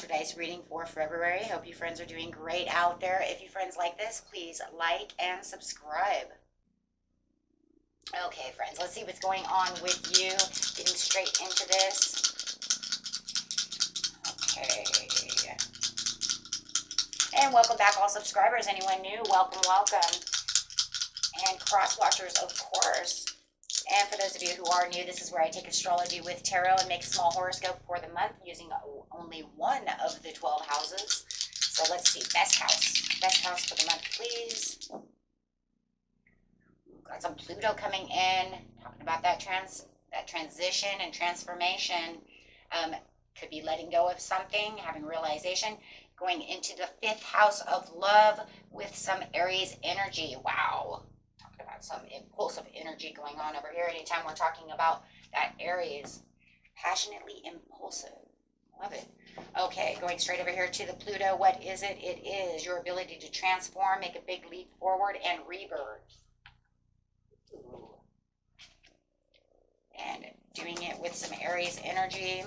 today's reading for February. Hope you friends are doing great out there. If you friends like this, please like and subscribe. Okay, friends, let's see what's going on with you. Getting straight into this. Okay. And welcome back, all subscribers. Anyone new, welcome, welcome. And cross watchers, of course. And for those of you who are new, this is where I take astrology with tarot and make a small horoscope for the month using only one of the 12 houses. So let's see, best house for the month, please. Got some Pluto coming in, talking about that transition and transformation. Could be letting go of something, having realization, going into the 5th house of love with some Aries energy. Wow. Talking about some impulsive energy going on over here. Anytime we're talking about that Aries, passionately impulsive. Love it. Okay, going straight over here to the Pluto. What is it? It is your ability to transform, make a big leap forward, and rebirth. Ooh. And doing it with some Aries energy.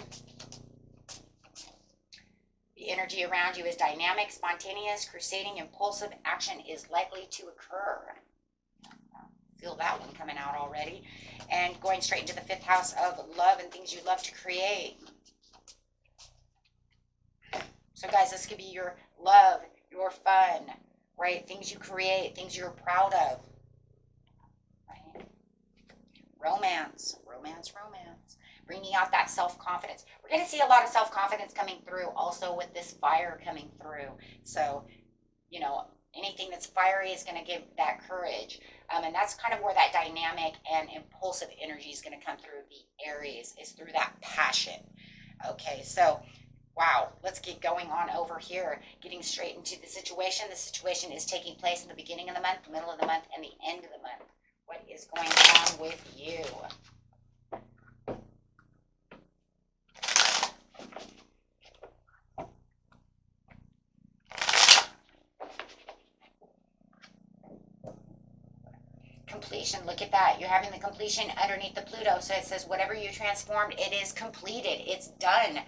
The energy around you is dynamic, spontaneous, crusading, impulsive. Action is likely to occur. Feel that one coming out already. And going straight into the 5th house of love and things you love to create. So guys, this could be your love, your fun, right? Things you create, things you're proud of. Right? Romance. Bringing out that self-confidence. We're going to see a lot of self-confidence coming through also with this fire coming through. So, you know, anything that's fiery is going to give that courage. And that's kind of where that dynamic and impulsive energy is going to come through the Aries, is through that passion. Okay, so, wow, let's get going on over here. Getting straight into the situation. The situation is taking place in the beginning of the month, the middle of the month, and the end of the month. What is going on with you? Completion. Look at that. You're having the completion underneath the Pluto. So it says whatever you transformed, it is completed. It's done.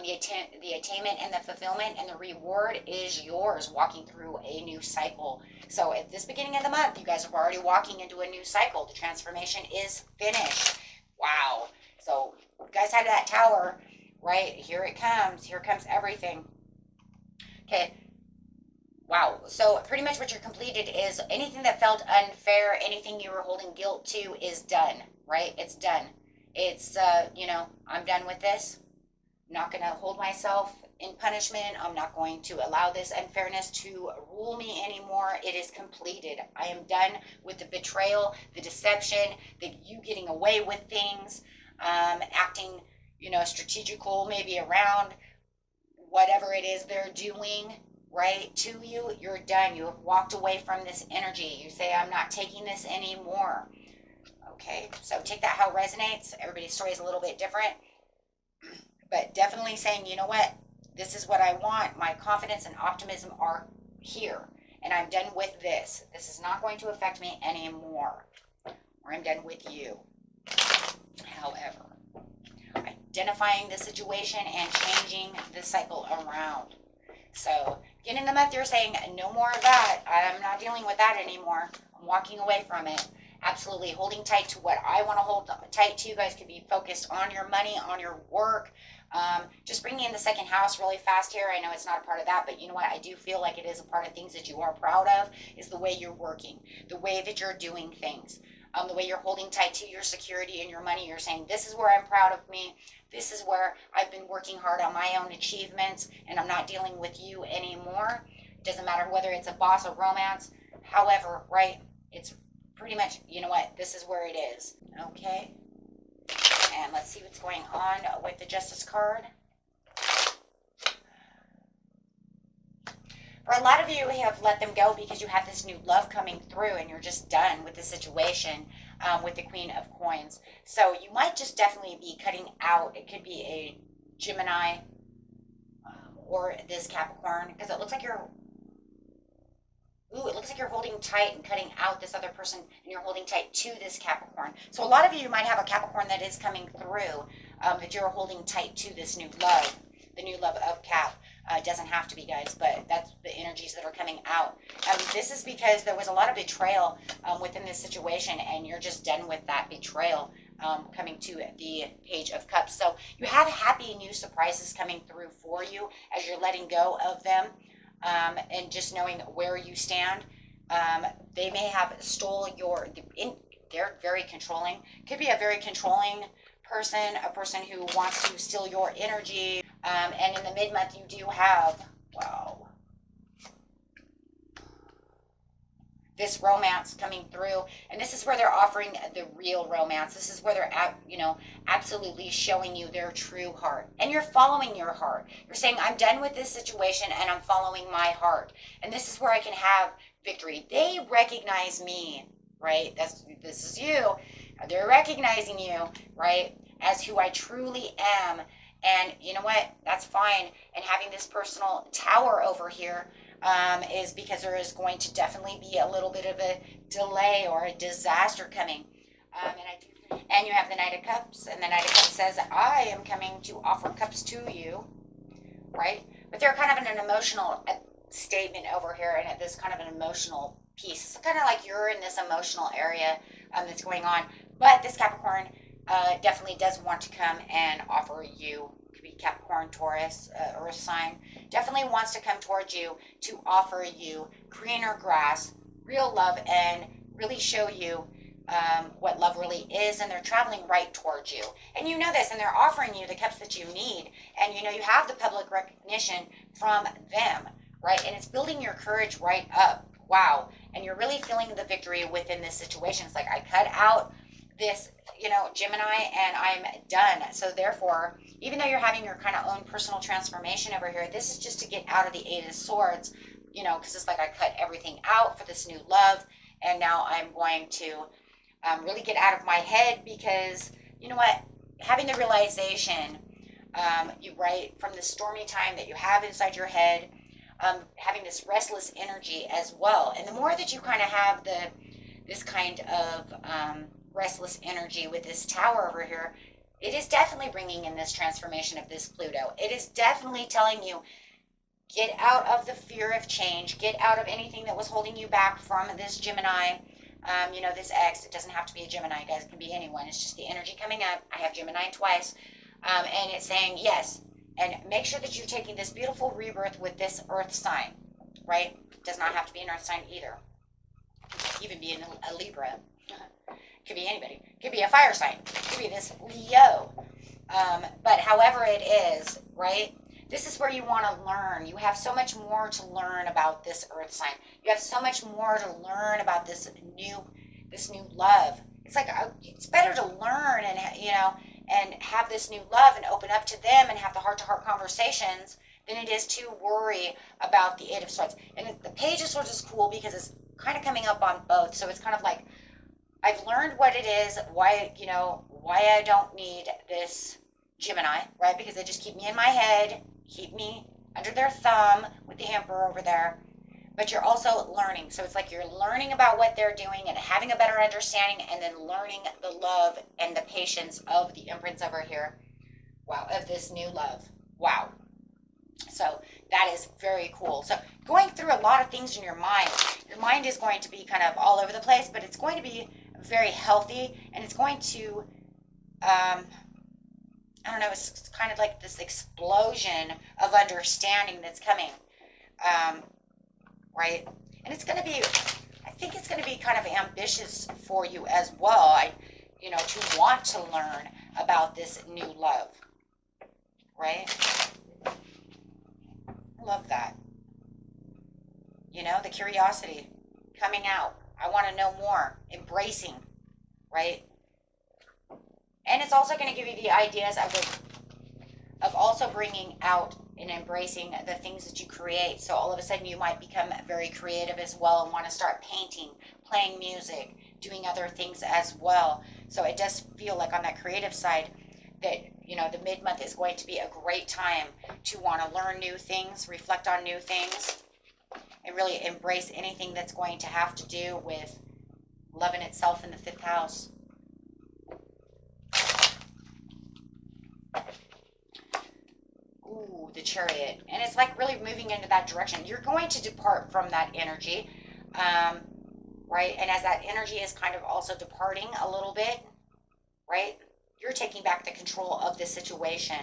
The attainment and the fulfillment and the reward is yours, walking through a new cycle. So at this beginning of the month, you guys are already walking into a new cycle. The transformation is finished. Wow. So you guys had that tower, right? Here it comes. Here comes everything. Okay. Wow. So pretty much what you're completed is anything that felt unfair, anything you were holding guilt to is done, right? It's done. It's, you know, I'm done with this. I'm not going to hold myself in punishment. I'm not going to allow this unfairness to rule me anymore. It is completed. I am done with the betrayal, the deception, you getting away with things, acting, you know, strategical, maybe around whatever it is they're doing. Right to you, you're done. You have walked away from this energy. You say, I'm not taking this anymore. Okay, so take that how it resonates. Everybody's story is a little bit different, but definitely saying, you know what, this is what I want. My confidence and optimism are here, and I'm done with this. This is not going to affect me anymore, or I'm done with you. However, identifying the situation and changing the cycle around. So, beginning of the month, you're saying, no more of that. I'm not dealing with that anymore. I'm walking away from it. Absolutely holding tight to what I want to hold tight to. You guys could be focused on your money, on your work. Just bringing in the 2nd house really fast here. I know it's not a part of that, but you know what? I do feel like it is a part of things that you are proud of, is the way you're working, the way that you're doing things. The way you're holding tight to your security and your money. You're saying, this is where I'm proud of me. This is where I've been working hard on my own achievements, and I'm not dealing with you anymore. It doesn't matter whether it's a boss or romance. However, right, it's pretty much, you know what, this is where it is. Okay. And let's see what's going on with the Justice card. For a lot of you have let them go because you have this new love coming through and you're just done with the situation with the Queen of Coins. So you might just definitely be cutting out. It could be a Gemini or this Capricorn, because it looks like you're holding tight and cutting out this other person, and you're holding tight to this Capricorn. So a lot of you might have a Capricorn that is coming through, that you're holding tight to this new love, the new love of Cap. It doesn't have to be, guys, but that's the energies that are coming out. This is because there was a lot of betrayal within this situation, and you're just done with that betrayal. Coming to the Page of Cups. So you have happy new surprises coming through for you as you're letting go of them, and just knowing where you stand. They may have stole they're very controlling. Could be a very controlling person, a person who wants to steal your energy. And in the mid-month, you do have, wow, this romance coming through, and this is where they're offering the real romance. This is where they're absolutely showing you their true heart, and you're following your heart. You're saying, I'm done with this situation and I'm following my heart, and this is where I can have victory. They recognize me, right? This is you. They're recognizing you, right, as who I truly am. And you know what? That's fine. And having this personal tower over here is because there is going to definitely be a little bit of a delay or a disaster coming. And you have the Knight of Cups, and the Knight of Cups says, I am coming to offer cups to you, right? But they're kind of in an emotional statement over here, and this kind of an emotional piece. It's kind of like you're in this emotional area that's going on. But this Capricorn definitely does want to come and offer you, could be Capricorn, Taurus, Earth sign, definitely wants to come towards you to offer you greener grass, real love, and really show you what love really is. And they're traveling right towards you. And you know this, and they're offering you the cups that you need. And you know you have the public recognition from them, right? And it's building your courage right up. Wow. And you're really feeling the victory within this situation. It's like, I cut out this, Gemini, and I'm done. So therefore, even though you're having your kind of own personal transformation over here, this is just to get out of the Eight of Swords, because it's like I cut everything out for this new love, and now I'm going to really get out of my head, because you know what, having the realization, from the stormy time that you have inside your head, having this restless energy as well. And the more that you kind of have this kind of restless energy with this tower over here, it is definitely bringing in this transformation of this Pluto. It is definitely telling you, get out of the fear of change, get out of anything that was holding you back from this Gemini, this X. It doesn't have to be a Gemini, guys. It can be anyone. It's just the energy coming up. I have Gemini twice, and it's saying yes. And make sure that you're taking this beautiful rebirth with this Earth sign, right? It does not have to be an Earth sign either. It could even be a Libra. Could be anybody. Could be a fire sign. Could be this Leo. But however it is, right? This is where you want to learn. You have so much more to learn about this Earth sign. You have so much more to learn about this new love. It's like it's better to learn and have this new love and open up to them and have the heart-to-heart conversations than it is to worry about the Eight of Swords. And the Page of Swords is cool because it's kind of coming up on both. So it's kind of like, I've learned what it is, why I don't need this Gemini, right? Because they just keep me in my head, keep me under their thumb with the Emperor over there. But you're also learning. So it's like you're learning about what they're doing and having a better understanding, and then learning the love and the patience of the Empress over here. Wow, of this new love. Wow. So that is very cool. So going through a lot of things in your mind is going to be kind of all over the place, but it's going to be very healthy, and it's going to, it's kind of like this explosion of understanding that's coming, right? And it's going to be, I think it's going to be kind of ambitious for you as well, to want to learn about this new love, right? Love that. The curiosity coming out. I want to know more. Embracing, right? And it's also going to give you the ideas of also bringing out and embracing the things that you create. So all of a sudden you might become very creative as well and want to start painting, playing music, doing other things as well. So it does feel like on that creative side that, the mid-month is going to be a great time to want to learn new things, reflect on new things, and really embrace anything that's going to have to do with loving itself in the 5th house. Ooh. Ooh, the Chariot. And it's like really moving into that direction. You're going to depart from that energy, right? And as that energy is kind of also departing a little bit, right? You're taking back the control of the situation.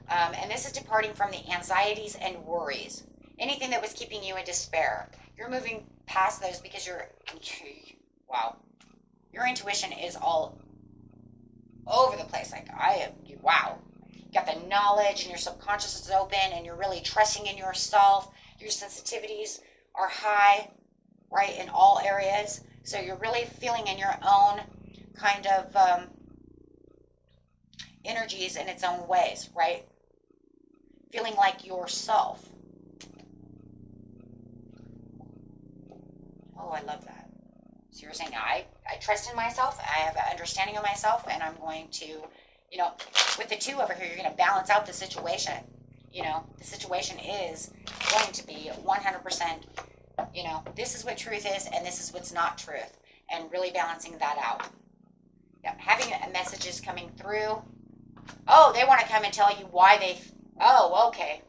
And this is departing from the anxieties and worries. Anything that was keeping you in despair. You're moving past those because wow. Your intuition is all over the place. Like, wow. You got the knowledge and your subconscious is open and you're really trusting in yourself. Your sensitivities are high, right, in all areas. So you're really feeling in your own kind of energies in its own ways, right? Feeling like yourself. Oh, I love that. So you're saying, I trust in myself, I have an understanding of myself, and I'm going to, you know, with the 2 over here, you're going to balance out the situation. You know, the situation is going to be 100%, you know, this is what truth is, and this is what's not truth, and really balancing that out. Yeah, having messages coming through. Oh, they want to come and tell you why they, oh, okay.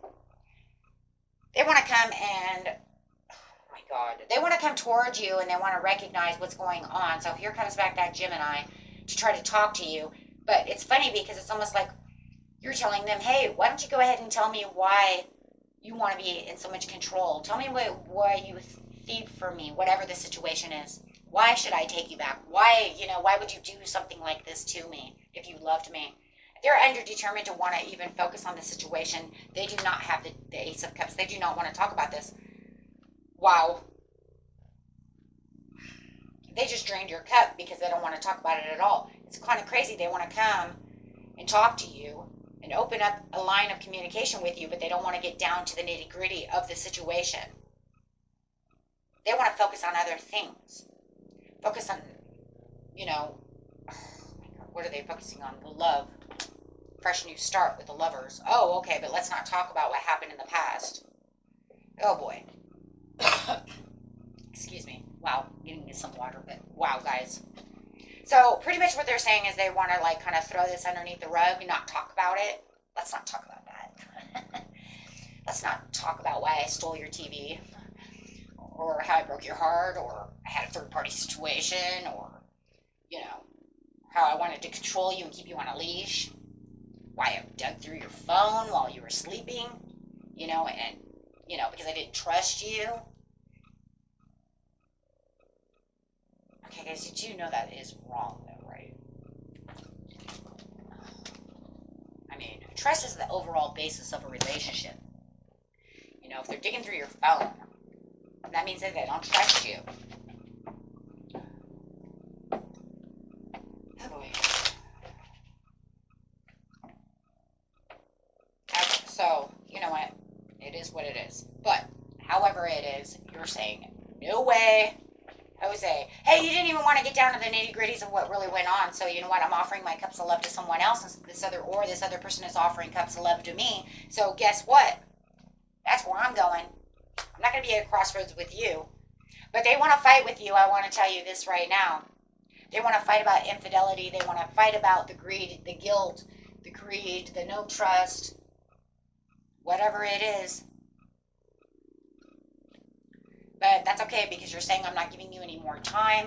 They want to come and, God, they want to come towards you and they want to recognize what's going on. So here comes back that Gemini to try to talk to you. But it's funny because it's almost like you're telling them, hey, why don't you go ahead and tell me why you want to be in so much control? Tell me why you thieve for me, whatever the situation is. Why should I take you back? Why, you know, why would you do something like this to me if you loved me? They're underdetermined to want to even focus on the situation. They do not have the Ace of Cups. They do not want to talk about this. Wow. They just drained your cup because they don't want to talk about it at all. It's kind of crazy. They want to come and talk to you and open up a line of communication with you, but they don't want to get down to the nitty-gritty of the situation. They want to focus on other things. Focus on, you know, what are they focusing on? The love. Fresh new start with the lovers. Oh, okay, but let's not talk about what happened in the past. Oh, boy. Excuse me. Wow, getting me some water, but wow, guys. So pretty much what they're saying is they want to like kind of throw this underneath the rug and not talk about it. Let's not talk about that. Let's not talk about why I stole your TV or how I broke your heart or I had a third-party situation or, you know, how I wanted to control you and keep you on a leash. Why I dug through your phone while you were sleeping, you know, and, you know, because I didn't trust you. Okay, guys, you do know that is wrong, though, right? I mean, trust is the overall basis of a relationship. You know, if they're digging through your phone, that means that they don't trust you. Oh, boy. So, you know what? It is what it is. But, however it is, you're saying, no way, Jose. Hey, you didn't even want to get down to the nitty-gritties of what really went on. So, you know what? I'm offering my cups of love to someone else. And this other person is offering cups of love to me. So, guess what? That's where I'm going. I'm not going to be at a crossroads with you. But they want to fight with you. I want to tell you this right now. They want to fight about infidelity. They want to fight about the greed, the guilt, the greed, the no trust. Whatever it is. But that's okay because you're saying I'm not giving you any more time.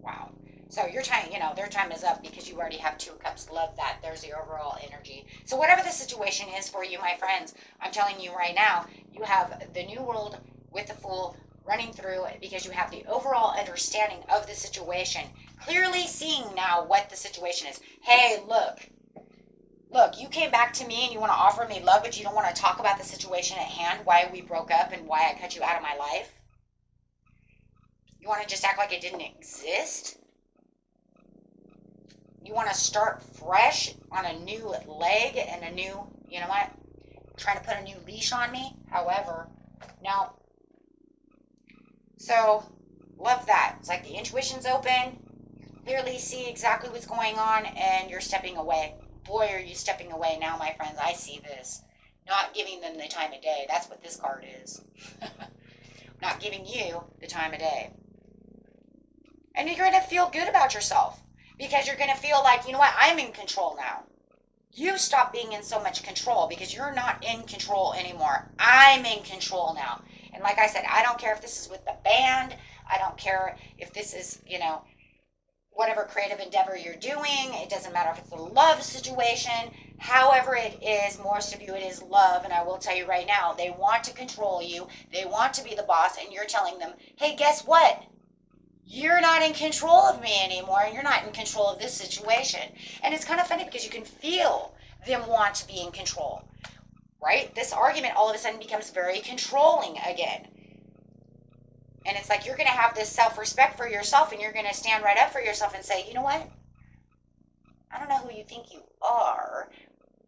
Wow. So your time, you know, their time is up because you already have 2 cups. Love that. There's the overall energy. So whatever the situation is for you, my friends, I'm telling you right now, you have the New World with the Fool running through because you have the overall understanding of the situation. Clearly seeing now what the situation is. Hey, look, you came back to me and you want to offer me love, but you don't want to talk about the situation at hand, why we broke up and why I cut you out of my life. You want to just act like it didn't exist? You want to start fresh on a new leg and a new, you know what, trying to put a new leash on me? However, no. So, love that. It's like the intuition's open, you clearly see exactly what's going on, and you're stepping away. Boy, are you stepping away now, my friends. I see this. Not giving them the time of day. That's what this card is. Not giving you the time of day. And you're going to feel good about yourself. Because you're going to feel like, you know what, I'm in control now. You stop being in so much control because you're not in control anymore. I'm in control now. And like I said, I don't care if this is with the band. I don't care if this is, whatever creative endeavor you're doing. It doesn't matter if it's a love situation. However it is, most of you, it is love. And I will tell you right now, they want to control you. They want to be the boss. And you're telling them, hey, guess what? You're not in control of me anymore, and you're not in control of this situation. And it's kind of funny because you can feel them want to be in control, right? This argument all of a sudden becomes very controlling again. And it's like you're going to have this self-respect for yourself, and you're going to stand right up for yourself and say, you know what? I don't know who you think you are,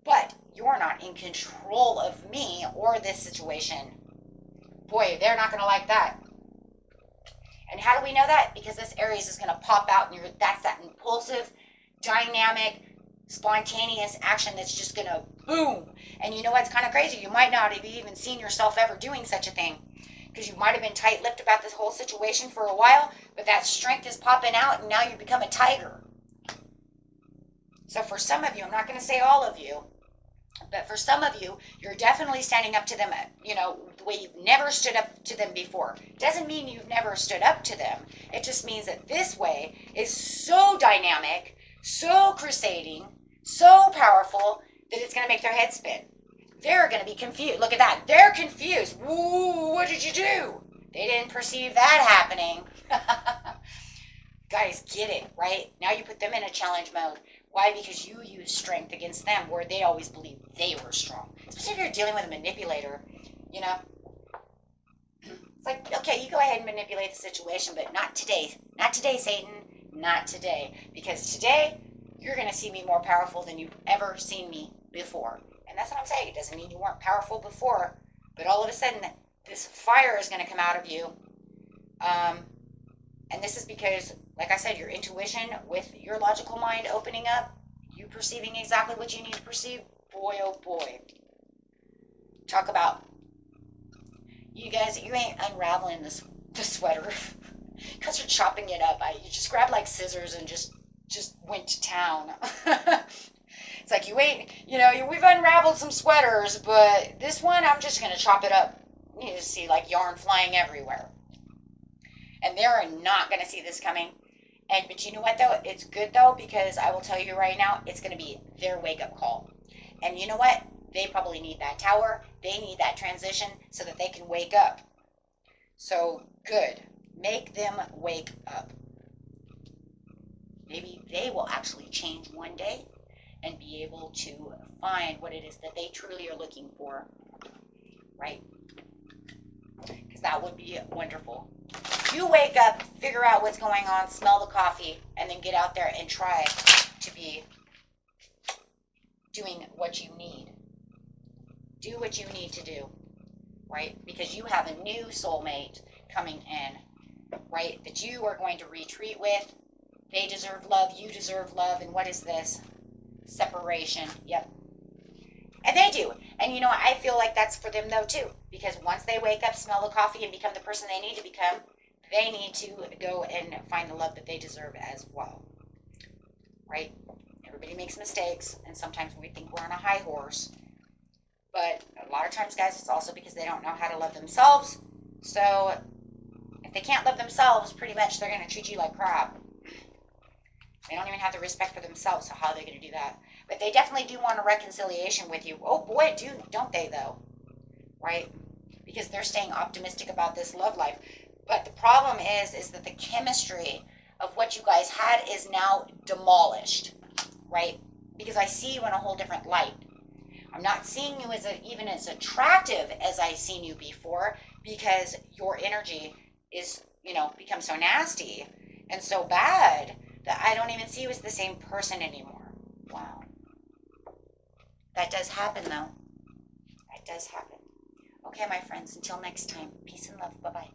but you're not in control of me or this situation. Boy, they're not going to like that. And how do we know that? Because this Aries is going to pop out, and that's that impulsive, dynamic, spontaneous action that's just going to boom. And you know what's kind of crazy? You might not have even seen yourself ever doing such a thing, because you might have been tight-lipped about this whole situation for a while, but that strength is popping out, and now you become a tiger. So for some of you, I'm not going to say all of you, but for some of you, you're definitely standing up to them, the way you've never stood up to them before. Doesn't mean you've never stood up to them. It just means that this way is so dynamic, so crusading, so powerful that it's going to make their head spin. They're going to be confused. Look at that. They're confused. Ooh, what did you do? They didn't perceive that happening. Guys, get it, right? Now you put them in a challenge mode. Why? Because you use strength against them where they always believed they were strong. Especially if you're dealing with a manipulator, It's like, okay, you go ahead and manipulate the situation, but not today. Not today, Satan. Not today. Because today, you're going to see me more powerful than you've ever seen me before. And that's what I'm saying. It doesn't mean you weren't powerful before, but all of a sudden, this fire is going to come out of you. And this is because, like I said, your intuition with your logical mind opening up, you perceiving exactly what you need to perceive. Boy, oh boy. Talk about, you guys, you ain't unraveling the sweater because you're chopping it up. You just grabbed like scissors and just went to town. It's like you ain't, we've unraveled some sweaters, but this one, I'm just going to chop it up. You just see like yarn flying everywhere. And they're not going to see this coming. But you know what, though? It's good, though, because I will tell you right now, it's going to be their wake-up call. And you know what? They probably need that tower. They need that transition so that they can wake up. So, good. Make them wake up. Maybe they will actually change one day and be able to find what it is that they truly are looking for. Right? Because that would be wonderful. You wake up, figure out what's going on, smell the coffee, and then get out there and try to be doing what you need. Do what you need to do, right? Because you have a new soulmate coming in, right? That you are going to retreat with. They deserve love, you deserve love, and what is this? Separation. Yep. And they do. And I feel like that's for them though too. Because once they wake up, smell the coffee, and become the person they need to become, they need to go and find the love that they deserve as well. Right? Everybody makes mistakes, and sometimes we think we're on a high horse. But a lot of times, guys, it's also because they don't know how to love themselves. So if they can't love themselves, pretty much they're going to treat you like crap. They don't even have the respect for themselves, so how are they going to do that? But they definitely do want a reconciliation with you. Oh boy, don't they though? Right? Because they're staying optimistic about this love life. But the problem is that the chemistry of what you guys had is now demolished. Right? Because I see you in a whole different light. I'm not seeing you as even as attractive as I've seen you before, because your energy is, become so nasty and so bad that I don't even see you as the same person anymore. Wow. That does happen, though. That does happen. Okay, my friends, until next time, peace and love. Bye-bye.